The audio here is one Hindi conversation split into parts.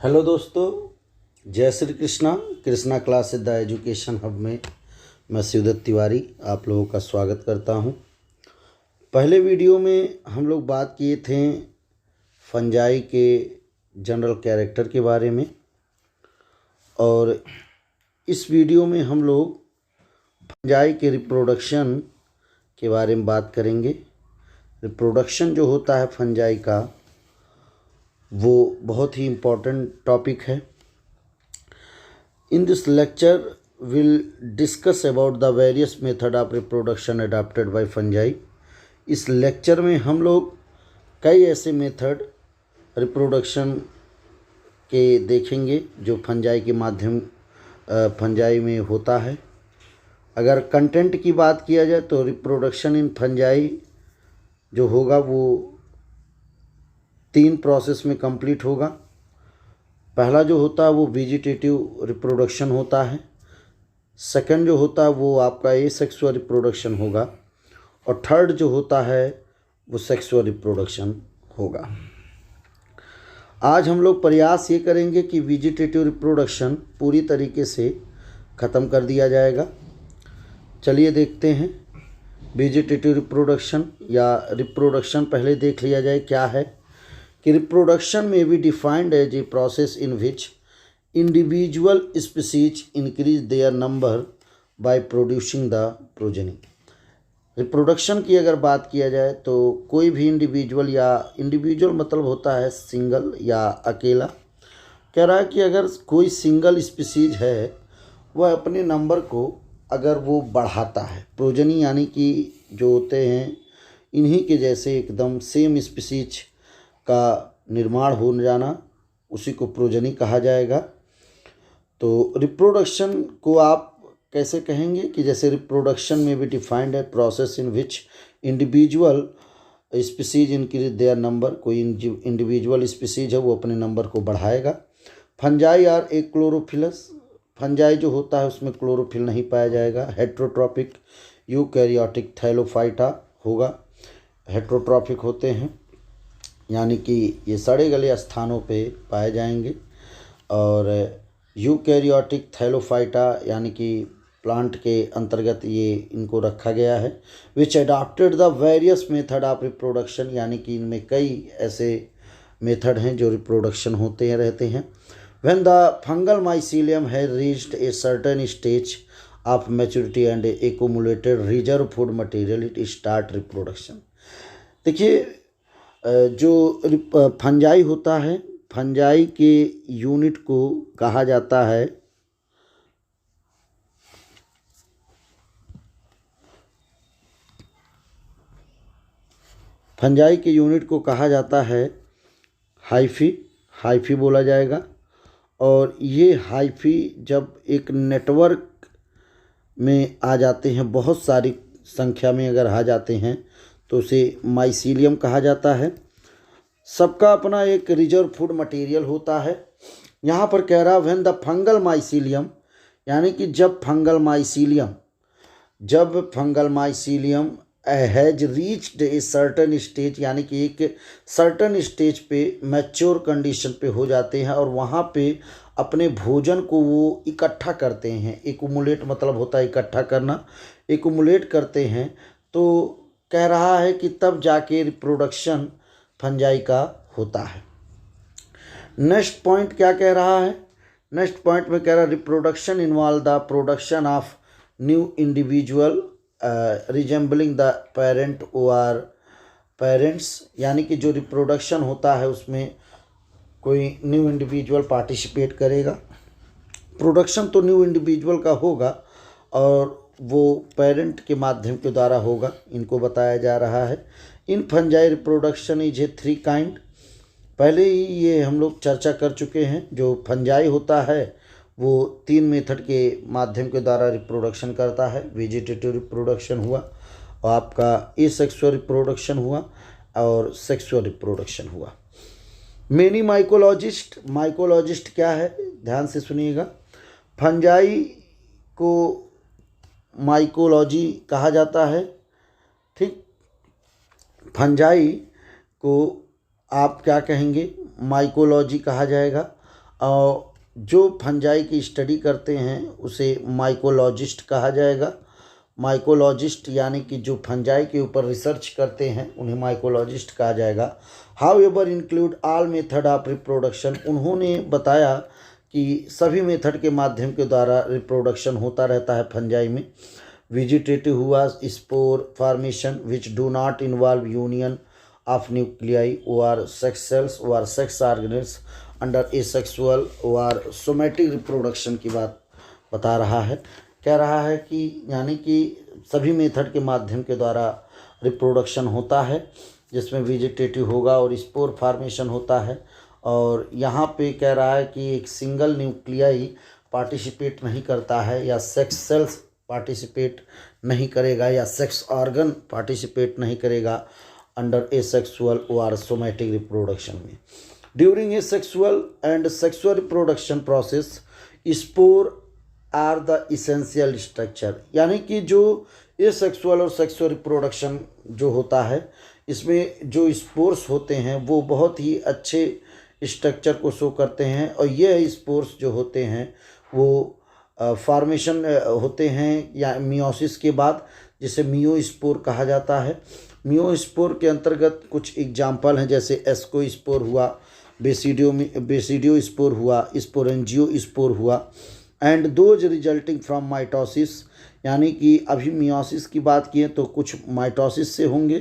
हेलो दोस्तों, जय Shri Krishna. Krishna class the education hub में मैं शिवदत्त तिवारी आप लोगों का स्वागत करता हूं। पहले वीडियो में हम लोग बात किए थे फंजाई के जनरल कैरेक्टर के बारे में, और इस वीडियो में हम लोग फंजाई के रिप्रोडक्शन के बारे में बात करेंगे। रिप्रोडक्शन जो होता है फंजाई का, वो बहुत ही इम्पोर्टेंट टॉपिक है। In this lecture will discuss about the various method of reproduction adopted by fungi. इस लेक्चर में हम लोग कई ऐसे मेथड रिप्रोडक्शन के देखेंगे जो फंजाई के माध्यम फंजाई में होता है। अगर कंटेंट की बात किया जाए तो रिप्रोडक्शन इन फंजाई जो होगा वो 3 प्रोसेस में कंप्लीट होगा। पहला जो होता है वो वेजिटेटिव रिप्रोडक्शन होता है। सेकंड जो होता है वो आपका एसेक्सुअल रिप्रोडक्शन होगा, और थर्ड जो होता है वो सेक्सुअल रिप्रोडक्शन होगा। आज हम लोग प्रयास ये करेंगे कि वेजिटेटिव रिप्रोडक्शन पूरी तरीके से ख़त्म कर दिया जाएगा। चलिए देखते हैं वेजिटेटिव रिप्रोडक्शन या रिप्रोडक्शन पहले देख लिया जाए क्या है। कि रिप्रोडक्शन में be defined as a process in which individual species increase their number by producing the progeny. Reproduction की अगर बात किया जाए तो कोई भी इंडिविजुअल, या इंडिविजुअल मतलब होता है सिंगल या अकेला, कह रहा है कि अगर कोई सिंगल स्पीसीज है वह अपने नंबर को अगर वो बढ़ाता है, प्रोजेनी यानी कि जो होते हैं इन्हीं के जैसे एकदम सेम स्पीसीज का निर्माण हो जाना, उसी को प्रोजेनी कहा जाएगा। तो रिप्रोडक्शन को आप कैसे कहेंगे कि जैसे रिप्रोडक्शन में भी डिफाइंड है process in which individual species increase their number. कोई इंडिविजुअल स्पीसीज है वो अपने नंबर को बढ़ाएगा। Fungi are achlorophyllous. Fungi जो होता है उसमें क्लोरोफिल नहीं पाया जाएगा। हेट्रोट्रॉपिक यूकैरियोटिक थैलोफाइटा होगा। हेट्रोट्रॉपिक होते हैं यानी कि ये सड़े गले स्थानों पे पाए जाएंगे, और यूकैरियोटिक थैलोफाइटा यानी कि प्लांट के अंतर्गत ये इनको रखा गया है। Which adopted the various method of reproduction, यानी कि इनमें कई ऐसे मेथड हैं जो रिप्रोडक्शन होते हैं रहते हैं। व्हेन द फंगल माइसीलियम है reached a certain stage of maturity and accumulated reserve food material it start reproduction. देखिए, जो फंजाई होता है, फंजाई के यूनिट को कहा जाता है हाइफी। हाइफी बोला जाएगा। और ये हाइफी जब एक नेटवर्क में आ जाते हैं, बहुत सारी संख्या में अगर आ जाते हैं तो उसे माइसीलियम कहा जाता है। सबका अपना एक रिजर्व फूड मटेरियल होता है। यहाँ पर कह रहा व्हेन द फंगल माइसीलियम, यानी कि जब fungal mycelium has reached a certain stage, यानी कि एक सर्टन स्टेज पे मैच्योर कंडीशन पे हो जाते हैं, और वहाँ पे अपने भोजन को वो इकट्ठा करते हैं। एक्यूमुलेट मतलब होता है इकट्ठा करना, एक्यूमुलेट करते हैं। तो कह रहा है कि तब जाके रिप्रोडक्शन फंजाई का होता है। नेक्स्ट पॉइंट क्या कह रहा है? नेक्स्ट पॉइंट में कह रहा है reproduction involve the production of new individual resembling the parent और पेरेंट्स, यानी कि जो रिप्रोडक्शन होता है उसमें कोई न्यू इंडिविजुअल पार्टिसिपेट करेगा। प्रोडक्शन तो न्यू इंडिविजुअल का होगा और वो पेरेंट के माध्यम के द्वारा होगा, इनको बताया जा रहा है। इन fungi reproduction is a 3 kind. पहले ही ये हम लोग चर्चा कर चुके हैं। जो फंजाई होता है वो 3 मेथड के माध्यम के द्वारा रिप्रोडक्शन करता है। वेजिटेटिव रिप्रोडक्शन हुआ, और आपका एसेक्सुअल रिप्रोडक्शन हुआ, और सेक्सुअल रिप्रोडक्शन हुआ। मेनी माइकोलॉजिस्ट क्या है, ध्यान से सुनिएगा। फंजाई को माइकोलॉजी कहा जाता है। ठीक, फंजाई को आप क्या कहेंगे, माइकोलॉजी कहा जाएगा। जो फंजाई की स्टडी करते हैं उसे माइकोलॉजिस्ट कहा जाएगा। माइकोलॉजिस्ट यानी कि जो फंजाई के ऊपर रिसर्च करते हैं उन्हें माइकोलॉजिस्ट कहा जाएगा। How ever include all method of reproduction, उन्होंने बताया कि सभी मेथड के माध्यम के द्वारा रिप्रोडक्शन होता रहता है फंजाई में। वेजिटेटिव हुआ spore formation which do not involve union of nuclei और सेक्स सेल्स और सेक्स ऑर्गेन्स अंडर एसेक्सुअल और सोमैटिक रिप्रोडक्शन की बात बता रहा है। कह रहा है कि यानी कि सभी मेथड के माध्यम के द्वारा रिप्रोडक्शन होता है, जिसमें वेजिटेटिव होगा और स्पोर फॉर्मेशन होता है। और यहाँ पे कह रहा है कि एक सिंगल न्यूक्लियाई पार्टिसिपेट नहीं करता है या सेक्स सेल्स पार्टिसिपेट नहीं करेगा या सेक्स ऑर्गन पार्टिसिपेट नहीं करेगा अंडर एसेक्सुअल और सोमैटिक रिप्रोडक्शन में। During asexual and sexual reproduction process spore are the essential structure, यानी कि जो एसेक्सुअल और सेक्सुअल रिप्रोडक्शन जो होता है इसमें जो स्पोर्स होते हैं वो बहुत ही अच्छे स्ट्रक्चर को शो करते हैं। और ये स्पोर्स जो होते हैं वो फॉर्मेशन होते हैं या मियोसिस के बाद, जिसे मियोस्पोर कहा जाता है। मियोस्पोर के अंतर्गत कुछ एग्जाम्पल हैं, जैसे एस्कोस्पोर हुआ, बेसिडियो स्पोर हुआ, स्पोरेंजियो स्पोर हुआ। And those resulting from mitosis, यानी कि अभी मियोसिस की बात किए तो कुछ माइटोसिस से होंगे,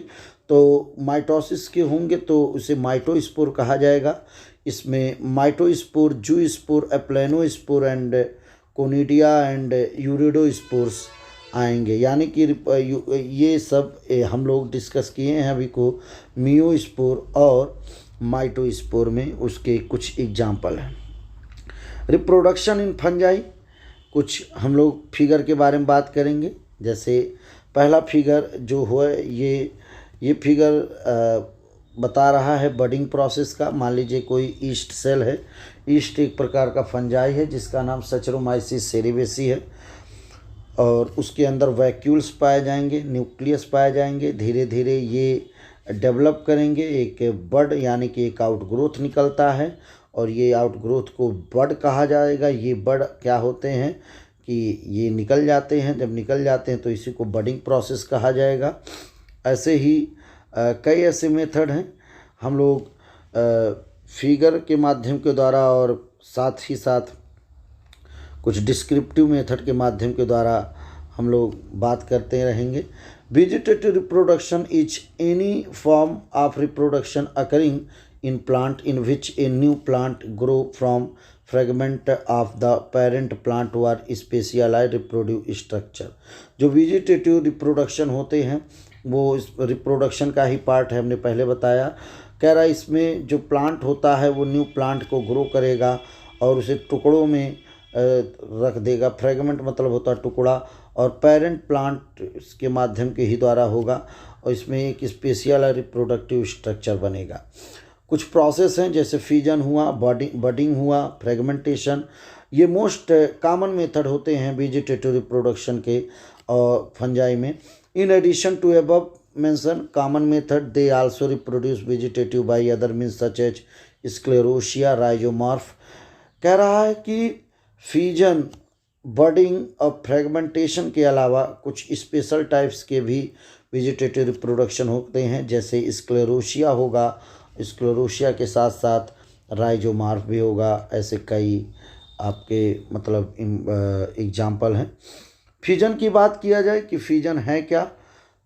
तो माइटोसिस के होंगे तो उसे माइटोस्पोर कहा जाएगा। इसमें mitospore, zoospore, aplanospore and conidia and uredospores आएंगे। यानी कि ये सब हम लोग डिस्कस किए हैं अभी को मियोस्पोर और माइटोस्पोर में, उसके कुछ एग्जाम्पल हैं। रिप्रोडक्शन इन फंजाई, कुछ हम लोग फिगर के बारे में बात करेंगे। जैसे पहला फिगर जो हुआ ये फिगर बता रहा है बडिंग प्रोसेस का। मान लीजिए कोई ईस्ट सेल है। ईस्ट एक प्रकार का फंजाई है जिसका नाम सैचरोमाइसिस सेरेवेसी है, और उसके अंदर वैक्यूल्स पाए जाएंगे, न्यूक्लियस पाए जाएंगे। धीरे धीरे ये डेवलप करेंगे, एक बड यानी कि एक आउटग्रोथ निकलता है, और ये आउटग्रोथ को बड कहा जाएगा। ये बड क्या होते हैं कि ये निकल जाते हैं, जब निकल जाते हैं तो इसी को बडिंग प्रोसेस कहा जाएगा। ऐसे ही कई ऐसे मेथड हैं, हम लोग फिगर के माध्यम के द्वारा और साथ ही साथ कुछ डिस्क्रिप्टिव मेथड के माध्यम के द्वारा हम लोग बात करते रहेंगे। Vegetative reproduction is any form of reproduction occurring in plant in which a new plant grow from fragment of the parent plant or specialized reproductive structure। जो वेजिटेटिव रिप्रोडक्शन होते हैं वो इस रिप्रोडक्शन का ही पार्ट है, हमने पहले बताया। कह रहा है इसमें जो प्लांट होता है वो न्यू प्लांट को ग्रो करेगा और उसे टुकड़ों में रख देगा। फ्रेगमेंट मतलब होता है टुकड़ा, और पेरेंट प्लांट के माध्यम के ही द्वारा होगा, और इसमें एक स्पेशल रिप्रोडक्टिव स्ट्रक्चर बनेगा। कुछ प्रोसेस हैं जैसे फ्यूजन हुआ, बडिंग हुआ, फ्रेगमेंटेशन। ये मोस्ट कॉमन मेथड होते हैं वेजिटेटिव रिप्रोडक्शन के और फंजाई में। In addition to above mention common method they also reproduce vegetative by other means such as sclerotia, rhizomorph. कह रहा है कि फ्यूजन, बडिंग और फ्रेगमेंटेशन के अलावा कुछ स्पेशल टाइप्स के भी वेजिटेटिव रिप्रोडक्शन होते हैं, जैसे स्क्लेरोशिया होगा, स्क्लेरोशिया के साथ साथ राइजोमॉर्फ भी होगा। ऐसे कई आपके मतलब एग्जाम्पल हैं। फ्यूजन की बात किया जाए कि फ्यूजन है क्या,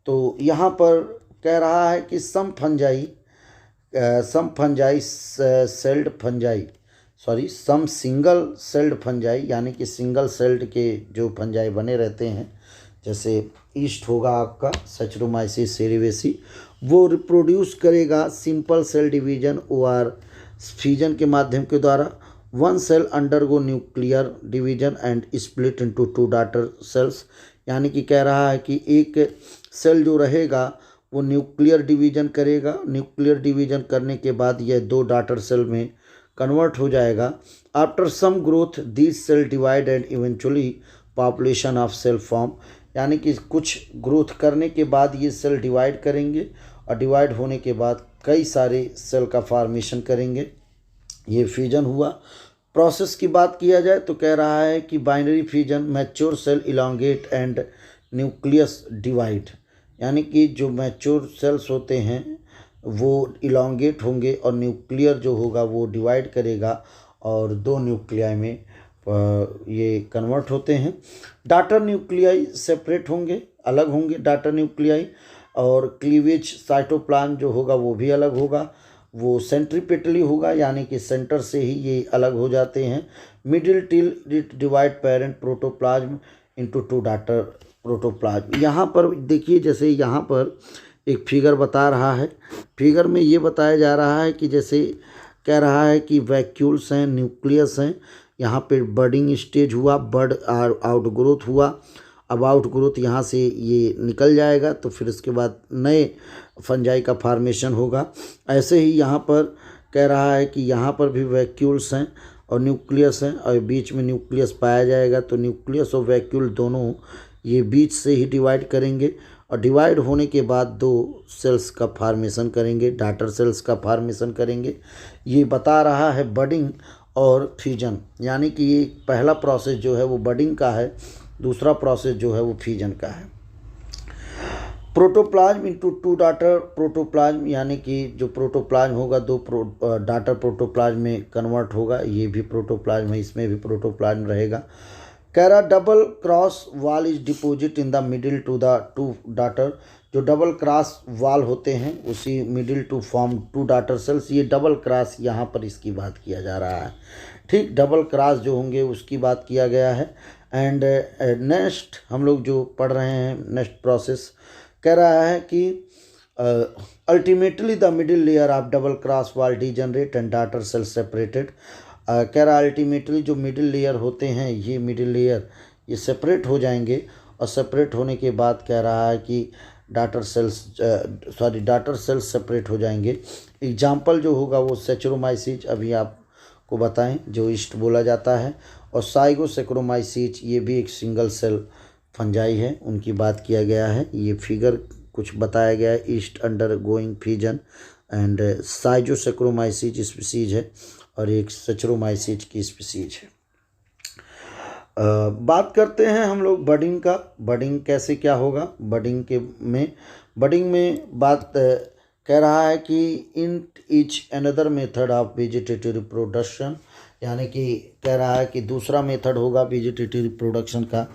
तो यहाँ पर कह रहा है कि सम सिंगल सेल्ड फंजाई, यानी कि सिंगल सेल्ड के जो फंजाई बने रहते हैं, जैसे ईस्ट होगा आपका सैचरोमाइसिस सेरेवेसी, वो रिप्रोड्यूस करेगा सिंपल सेल डिवीजन और फ्यूजन के माध्यम के द्वारा। One cell undergo nuclear division and split into 2 daughter cells, यानी कि कह रहा है कि एक सेल जो रहेगा वो न्यूक्लियर डिवीजन करेगा। न्यूक्लियर डिवीजन करने के बाद यह 2 डॉटर सेल में कन्वर्ट हो जाएगा। After some growth this cell divide and eventually population of cell form, यानी कि कुछ ग्रोथ करने के बाद ये सेल डिवाइड करेंगे, और डिवाइड होने के बाद कई सारे सेल का फॉर्मेशन करेंगे। ये फ्यूजन हुआ। प्रोसेस की बात किया जाए तो कह रहा है कि binary fusion mature cell elongate and nucleus divide, यानी कि जो मैच्योर सेल्स होते हैं वो इलांगेट होंगे और न्यूक्लियर जो होगा वो डिवाइड करेगा और दो न्यूक्लियाई में ये कन्वर्ट होते हैं। डाटर न्यूक्लियाई सेपरेट होंगे, अलग होंगे डाटर न्यूक्लियाई, और क्लीवेज साइटोप्लाज्म जो होगा वो भी अलग होगा, वो सेंट्रीपेटली होगा, यानी कि सेंटर से ही ये अलग हो जाते हैं। Middle till it divide parent protoplasm into two daughter protoplasm. यहाँ पर देखिए, जैसे यहाँ पर एक फिगर बता रहा है, फिगर में ये बताया जा रहा है कि जैसे कह रहा है कि वैक्यूल्स हैं, न्यूक्लियस हैं, यहाँ पे बर्डिंग स्टेज हुआ, बर्ड आउट ग्रोथ हुआ, अब आउट ग्रोथ यहाँ से ये निकल जाएगा तो फिर उसके बाद नए फंजाई का फार्मेशन होगा। ऐसे ही यहाँ पर कह रहा है कि यहाँ पर भी वैक्यूल्स हैं और न्यूक्लियस हैं और बीच में न्यूक्लियस पाया जाएगा, तो न्यूक्लियस और वैक्यूल दोनों ये बीच से ही डिवाइड करेंगे और डिवाइड होने के बाद दो सेल्स का फार्मेशन करेंगे, डाटर सेल्स का फार्मेशन करेंगे। ये बता रहा है बडिंग और फ्यूजन, यानी कि ये पहला प्रोसेस जो है वो बडिंग का है, दूसरा प्रोसेस जो है वो फ्यूजन का है। Protoplasm into two daughter protoplasm, यानी कि जो प्रोटोप्लाज्म होगा दो डाटर प्रोटोप्लाज्म में कन्वर्ट होगा, ये भी प्रोटोप्लाज्म है, इसमें भी प्रोटोप्लाज्म रहेगा। कह रहा double cross wall is deposit in the middle to the two daughter, जो डबल क्रॉस वाल होते हैं उसी middle to form two daughter cells, ये डबल क्रॉस यहाँ पर इसकी बात किया जा रहा है। ठीक, डबल क्रॉस जो होंगे उसकी बात किया गया है। एंड नेक्स्ट हम लोग जो पढ़ रहे हैं नेक्स्ट प्रोसेस कह रहा है कि ultimately the middle layer of double cross wall degenerate and daughter cell separated. कह रहा अल्टीमेटली जो मिडिल लेयर होते हैं, ये मिडिल लेयर ये सेपरेट हो जाएंगे और सेपरेट होने के बाद कह रहा है कि डाटर सेल्स सेपरेट हो जाएंगे। एग्जाम्पल जो होगा वो सेचुरोमाइसीज अभी आपको बताएं, जो ईस्ट बोला जाता है, और साइगोसेक्रोमाइसीज ये भी एक सिंगल सेल फंजाई है, उनकी बात किया गया है। ये फिगर कुछ बताया गया है, yeast undergoing fusion and Zygosaccharomyces species है और एक सेचुरोमाइसीज की स्पीसीज है। बात करते हैं हम लोग बडिंग का। बडिंग कैसे क्या होगा, बडिंग में बात कह रहा है कि in each another method of vegetative reproduction, यानी कि कह रहा है कि दूसरा मेथड होगा वेजिटेटिव रिप्रोडक्शन का,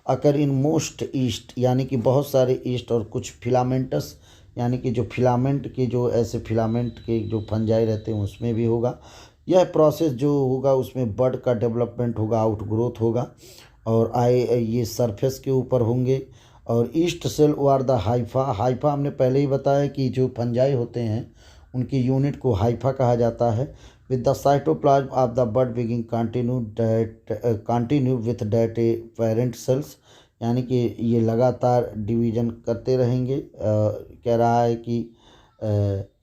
अकर इन मोस्ट ईस्ट, यानी कि बहुत सारे ईस्ट और कुछ फिलामेंटस, यानी कि जो फिलामेंट के जो ऐसे फिलामेंट के जो फंजाई रहते हैं उसमें भी होगा। यह प्रोसेस जो होगा उसमें बड का डेवलपमेंट होगा, आउट ग्रोथ होगा और ये सरफेस के ऊपर होंगे। और yeast cell are the hypha हमने पहले ही बताया कि जो फंजाई होते हैं उनकी यूनिट को हाइफा कहा जाता है। With the cytoplasm of the bud beginning continue with that a parent cells, यानी कि ये लगातार डिवीजन करते रहेंगे। कह रहा है कि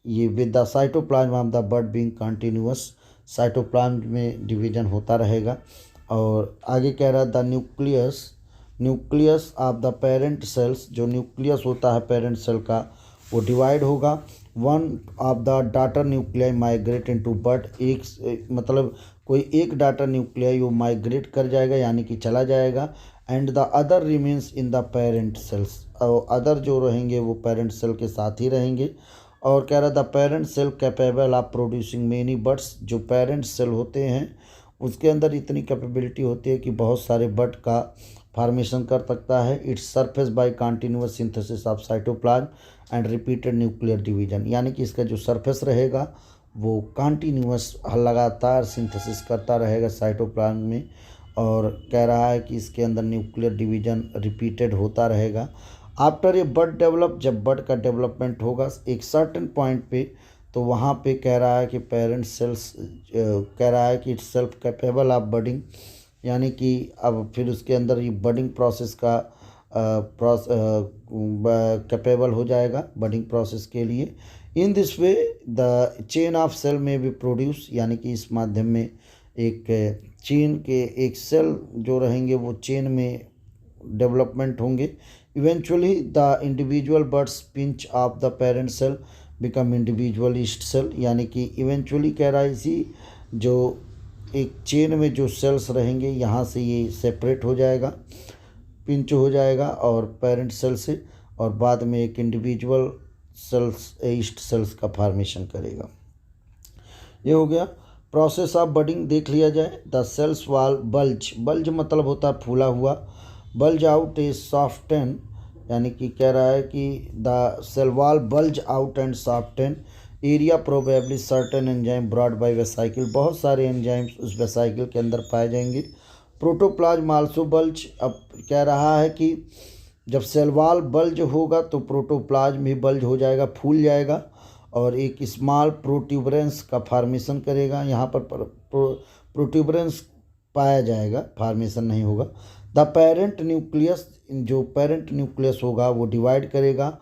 ये with the cytoplasm of the bud beginning continuous, cytoplasm में डिवीजन होता रहेगा। और आगे कह रहा है the nucleus of the parent cells, जो न्यूक्लियस होता है पेरेंट सेल का वो डिवाइड होगा। One of the daughter nuclei migrate into bud, एक मतलब कोई एक डाटर न्यूक्लियाई वो माइग्रेट कर जाएगा यानी कि चला जाएगा। And the other remains in the parent cells, और अदर जो रहेंगे वो पेरेंट सेल के साथ ही रहेंगे। और कह रहा the parent cell capable of producing many buds, जो पेरेंट सेल होते हैं उसके अंदर इतनी कैपेबिलिटी होती है कि बहुत सारे बड का फार्मेशन कर सकता है। Its surface by continuous synthesis of cytoplasm and repeated nuclear division, यानी कि इसका जो सरफेस रहेगा वो कंटिन्यूअस लगातार सिंथेसिस करता रहेगा साइटोप्लाज्म में। और कह रहा है कि इसके अंदर न्यूक्लियर डिवीजन रिपीटेड होता रहेगा। आफ्टर ए बड डेवलप, जब बड का डेवलपमेंट होगा एक सर्टेन पॉइंट पे, तो वहाँ पे कह रहा है कि पेरेंट सेल्स कह रहा है कि it's self capable of budding, यानी कि अब फिर उसके अंदर ये बडिंग प्रोसेस का कैपेबल हो जाएगा बडिंग प्रोसेस के लिए। In this way the chain of cell में भी प्रोड्यूस, यानी कि इस माध्यम में एक चेन के एक सेल जो रहेंगे वो चेन में डेवलपमेंट होंगे। Eventually the individual buds pinch off the parent cell become individualist cell, यानी कि इवेंचुअली कह रहा है इसी जो एक चेन में जो सेल्स रहेंगे यहाँ से ये सेपरेट हो जाएगा, पिंच हो जाएगा और पेरेंट सेल से, और बाद में एक इंडिविजुअल सेल्स ईस्ट सेल्स का फॉर्मेशन करेगा। ये हो गया प्रोसेस ऑफ बडिंग। देख लिया जाए, द सेल्स वाल बल्ज, बल्ज मतलब होता है फूला हुआ, बल्ज आउट इज सॉफ्टन, यानी कि कह रहा है कि the cell wall bulge out and soften area probably certain enzyme brought by vesicle, बहुत सारे एंजाइम्स उस वेसाइकिल के अंदर पाए जाएंगे। प्रोटोप्लाज्म आल्सो बल्ज, अब कह रहा है कि जब सेल वॉल बल्ज होगा तो प्रोटोप्लाज्म भी बल्ज हो जाएगा, फूल जाएगा और एक स्मॉल प्रोट्यूबरेंस का फॉर्मेशन करेगा। यहाँ पर प्रोट्यूबरेंस पाया जाएगा, फॉर्मेशन नहीं होगा। द पेरेंट न्यूक्लियस, जो पेरेंट न्यूक्लियस होगा वो डिवाइड करेगा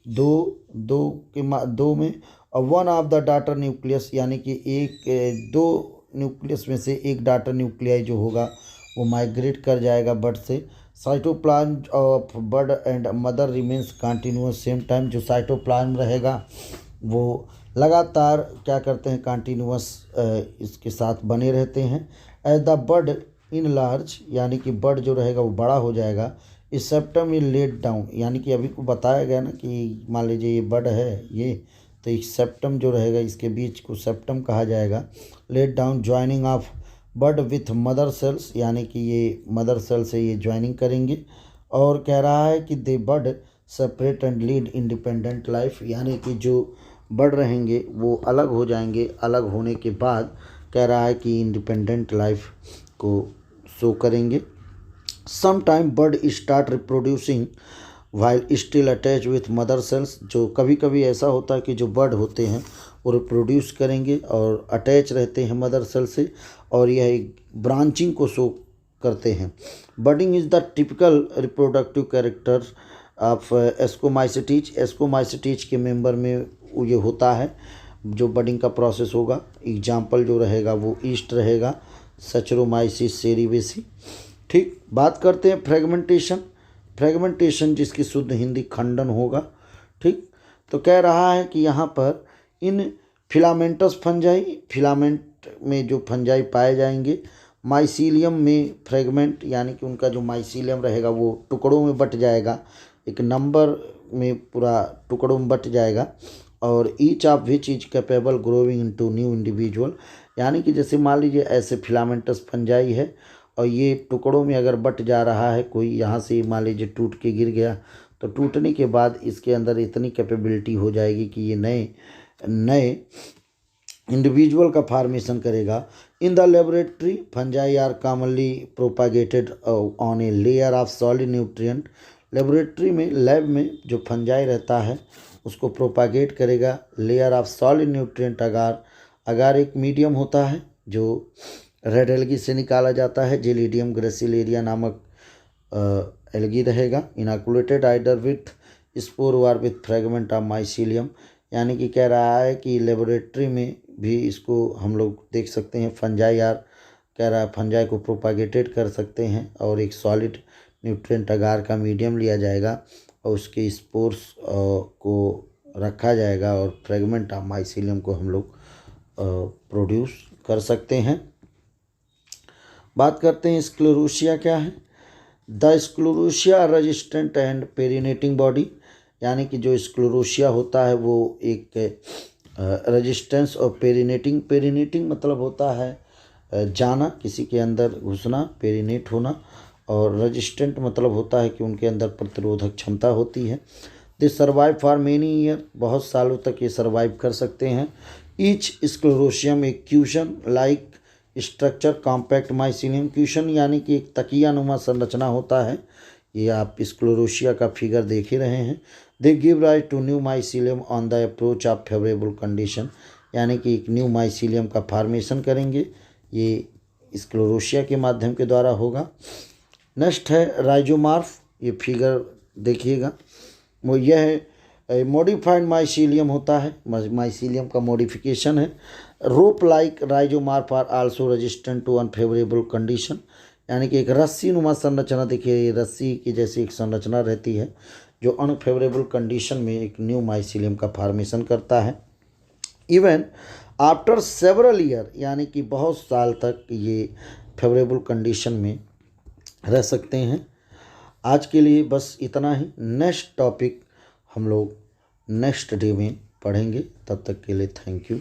दो में, और one of the daughter nucleus, यानी कि दो न्यूक्लियस में से एक डॉटर न्यूक्लियाई जो होगा वो माइग्रेट कर जाएगा बड से। Cytoplasm of bud and mother remains continuous same time, जो साइटोप्लाज्म रहेगा वो लगातार क्या करते हैं, कंटिन्यूअस इसके साथ बने रहते हैं। As the bud in large, यानी कि बड जो रहेगा वो बड़ा हो जाएगा। इस सेप्टम इज लेट डाउन, यानी कि अभी को बताया गया ना कि मान लीजिए ये बड है ये, तो इस सेप्टम जो रहेगा इसके बीच को सेप्टम कहा जाएगा। Let down joining of bud with mother cells, यानी कि ये मदर सेल से ये ज्वाइनिंग करेंगे। और कह रहा है कि they bud separate and lead independent life, यानी कि जो बड रहेंगे वो अलग हो जाएंगे, अलग होने के बाद कह रहा है कि इंडिपेंडेंट लाइफ को शो करेंगे। Some time bud start reproducing while still attach with mother cells, जो कभी कभी ऐसा होता है कि जो बड होते हैं वो रिप्रोड्यूस करेंगे और अटैच रहते हैं मदर सेल से, और यह एक ब्रांचिंग को शो करते हैं। Budding is the typical reproductive character of ascomycetes, ascomycetes के मेंबर में ये होता है जो बडिंग का प्रोसेस होगा। एग्जाम्पल जो रहेगा वो ईस्ट रहेगा, सचरोमाइसिस सेरीवेसी। ठीक, बात करते हैं फ्रेगमेंटेशन। फ्रेगमेंटेशन जिसकी शुद्ध हिंदी खंडन होगा। ठीक, तो कह रहा है कि यहाँ पर इन फिलामेंटस फंजाई, फिलामेंट में जो फंजाई पाए जाएंगे, माइसीलियम में फ्रेगमेंट, यानी कि उनका जो माइसीलियम रहेगा वो टुकड़ों में बट जाएगा, एक नंबर में पूरा टुकड़ों में बट जाएगा। और each of which is capable growing into new individual, यानी कि जैसे मान लीजिए ऐसे फिलामेंटस फंजाई है और ये टुकड़ों में अगर बट जा रहा है, कोई यहाँ से मान लीजिए टूट के गिर गया, तो टूटने के बाद इसके अंदर इतनी कैपेबिलिटी हो जाएगी कि ये नए इंडिविजुअल का फॉर्मेशन करेगा। In the laboratory fungi are commonly propagated on a layer of solid nutrient, laboratory में, लैब में जो फंजाई रहता है उसको प्रोपागेट करेगा layer of solid nutrient agar, agar एक मीडियम होता है जो रेड एल्गी से निकाला जाता है, जेलिडियम ग्रेसिलेरिया नामक एल्गी रहेगा। Inoculated either with spore or with fragment of mycelium, यानी कि कह रहा है कि लेबोरेटरी में भी इसको हम लोग देख सकते हैं, फंजाई आर, कह रहा है फंजाई को प्रोपागेटेड कर सकते हैं और एक सॉलिड न्यूट्रिएंट अगार का मीडियम लिया जाएगा और उसके स्पोर्स को रखा जाएगा और फ्रेगमेंट ऑफ माइसीलियम को हम लोग प्रोड्यूस कर सकते हैं। बात करते हैं स्क्लेरोसिया क्या है। द स्क्लेरोसिया रेजिस्टेंट एंड पेरिनेटिंग बॉडी, यानी कि जो स्क्लेरोसिया होता है वो एक रेजिस्टेंस और पेरिनेटिंग, पेरिनेटिंग मतलब होता है जाना, किसी के अंदर घुसना, पेरिनेट होना, और रेजिस्टेंट मतलब होता है कि उनके अंदर प्रतिरोधक क्षमता होती है। दे सर्वाइव फॉर मेनी ईयर, बहुत सालों तक ये सर्वाइव कर सकते हैं। ईच स्क्लेरोसियम एक caution like structure compact mycelium, caution यानी कि एक तकिया नुमा संरचना होता है, ये आप स्क्लेरोसिया का फिगर देख ही रहे हैं। They give rise to new mycelium on the approach of favourable condition, यानी कि एक न्यू माइसीलियम का फॉर्मेशन करेंगे, ये स्क्लेरोसिया के माध्यम के द्वारा होगा। नेक्स्ट है राइजोमार्फ, ये फिगर देखिएगा, वो यह है मॉडिफाइड माइसीलियम होता है, माइसीलियम का मॉडिफिकेशन है। Rope like rhizomorph are also resistant to unfavourable condition, यानी कि एक रस्सी नुमा संरचना, देखिए ये रस्सी की जैसी एक संरचना रहती है जो अनफेवरेबल कंडीशन में एक न्यू माइसीलियम का फॉर्मेशन करता है। इवन आफ्टर सेवरल ईयर, यानी कि बहुत साल तक ये फेवरेबल कंडीशन में रह सकते हैं। आज के लिए बस इतना ही। नेक्स्ट टॉपिक हम लोग नेक्स्ट डे में पढ़ेंगे। तब तक के लिए थैंक यू।